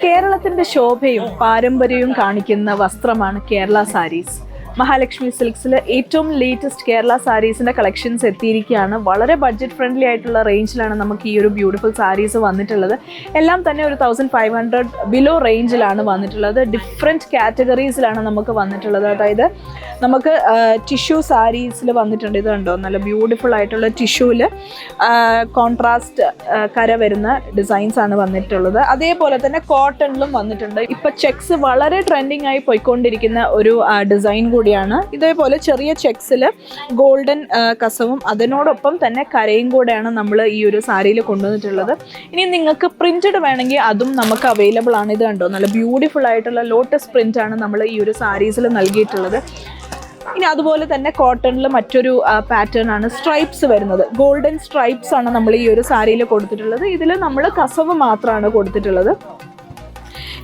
കേരളത്തിന്റെ ശോഭയും പാരമ്പര്യവും കാണിക്കുന്ന വസ്ത്രമാണ് കേരള സാരീസ്. മഹാലക്ഷ്മി സിൽക്സിൽ ഏറ്റവും ലേറ്റസ്റ്റ് കേരള സാരീസിൻ്റെ കളക്ഷൻസ് എത്തിയിരിക്കുകയാണ്. വളരെ ബഡ്ജറ്റ് ഫ്രണ്ട്ലി ആയിട്ടുള്ള റേഞ്ചിലാണ് നമുക്ക് ഈ ഒരു ബ്യൂട്ടിഫുൾ സാരീസ് വന്നിട്ടുള്ളത്. എല്ലാം തന്നെ ഒരു 1500 ബിലോ റേഞ്ചിലാണ് വന്നിട്ടുള്ളത്. ഡിഫറെൻറ്റ് കാറ്റഗറീസിലാണ് നമുക്ക് വന്നിട്ടുള്ളത്. അതായത് നമുക്ക് ടിഷ്യൂ സാരീസിൽ വന്നിട്ടുണ്ട്. ഇത് കണ്ടോ, നല്ല ബ്യൂട്ടിഫുൾ ആയിട്ടുള്ള ടിഷ്യൂവിൽ കോൺട്രാസ്റ്റ് കര വരുന്ന ഡിസൈൻസ് ആണ് വന്നിട്ടുള്ളത്. അതേപോലെ തന്നെ കോട്ടണിലും വന്നിട്ടുണ്ട്. ഇപ്പം ചെക്സ് വളരെ ട്രെൻഡിങ് ആയി പോയിക്കൊണ്ടിരിക്കുന്ന ഒരു ഡിസൈൻ കൂടിയാണ്. ഇതേപോലെ ചെറിയ ചെക്സിൽ ഗോൾഡൻ കസവും അതിനോടൊപ്പം തന്നെ കരയും കൂടെയാണ് നമ്മൾ ഈ ഒരു സാരിയിൽ കൊണ്ടുവന്നിട്ടുള്ളത്. ഇനി നിങ്ങൾക്ക് പ്രിന്റഡ് വേണമെങ്കിൽ അതും നമുക്ക് അവൈലബിൾ ആണ്. ഇത് കണ്ടോ, നല്ല ബ്യൂട്ടിഫുൾ ആയിട്ടുള്ള ലോട്ടസ് പ്രിന്റ് ആണ് നമ്മൾ ഈ ഒരു സാരീസിൽ നൽകിയിട്ടുള്ളത്. ഇനി അതുപോലെ തന്നെ കോട്ടണിൽ മറ്റൊരു പാറ്റേൺ ആണ് സ്ട്രൈപ്സ് വരുന്നത്. ഗോൾഡൻ സ്ട്രൈപ്സ് ആണ് നമ്മൾ ഈ ഒരു സാരിയിൽ കൊടുത്തിട്ടുള്ളത്. ഇതിൽ നമ്മൾ കസവ് മാത്രമാണ് കൊടുത്തിട്ടുള്ളത്.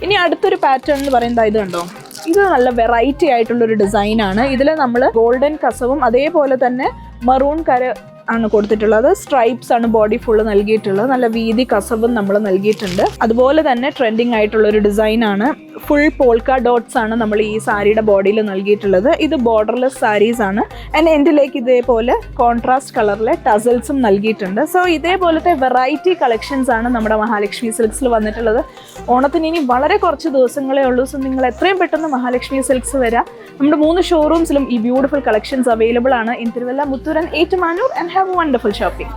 ഇനി അടുത്തൊരു പാറ്റേൺ എന്ന് പറയുന്നത് ഇത് കണ്ടോ, ഇത് നല്ല വെറൈറ്റി ആയിട്ടുള്ളൊരു ഡിസൈനാണ്. ഇതിൽ നമ്മൾ ഗോൾഡൻ കസവും അതേപോലെ തന്നെ മറൂൺ കര ആണ് കൊടുത്തിട്ടുള്ളത്. സ്ട്രൈപ്സ് ആണ് ബോഡി ഫുള്ള് നൽകിയിട്ടുള്ളത്. നല്ല വീതി കസവും നമ്മൾ നൽകിയിട്ടുണ്ട്. അതുപോലെ തന്നെ ട്രെൻഡിങ് ആയിട്ടുള്ളൊരു ഡിസൈനാണ്. ഫുൾ പോൾക്ക ഡോട്ട്സ് ആണ് നമ്മൾ ഈ സാരിയുടെ ബോഡിയിൽ നൽകിയിട്ടുള്ളത്. ഇത് ബോർഡർലെസ് സാരീസ് ആണ്. ആൻഡ് എൻഡിലേക്ക് ഇതേപോലെ കോൺട്രാസ്റ്റ് കളറിലെ ടസൽസും നൽകിയിട്ടുണ്ട്. സോ ഇതേപോലത്തെ വെറൈറ്റി കളക്ഷൻസ് ആണ് നമ്മുടെ മഹാലക്ഷ്മി സിൽക്സിൽ വന്നിട്ടുള്ളത്. ഓണത്തിന് ഇനി വളരെ കുറച്ച് ദിവസങ്ങളേ ഉള്ളൂ. സോ നിങ്ങൾ എത്രയും പെട്ടെന്ന് മഹാലക്ഷ്മി സിൽക്സ് വരാം. നമ്മുടെ 3 ഷോറൂംസിലും ഈ ബ്യൂട്ടിഫുൾ കളക്ഷൻസ് അവൈലബിൾ ആണ്. In Thiruvalla, Muthoor and Ettumanoor. And have A wonderful shopping.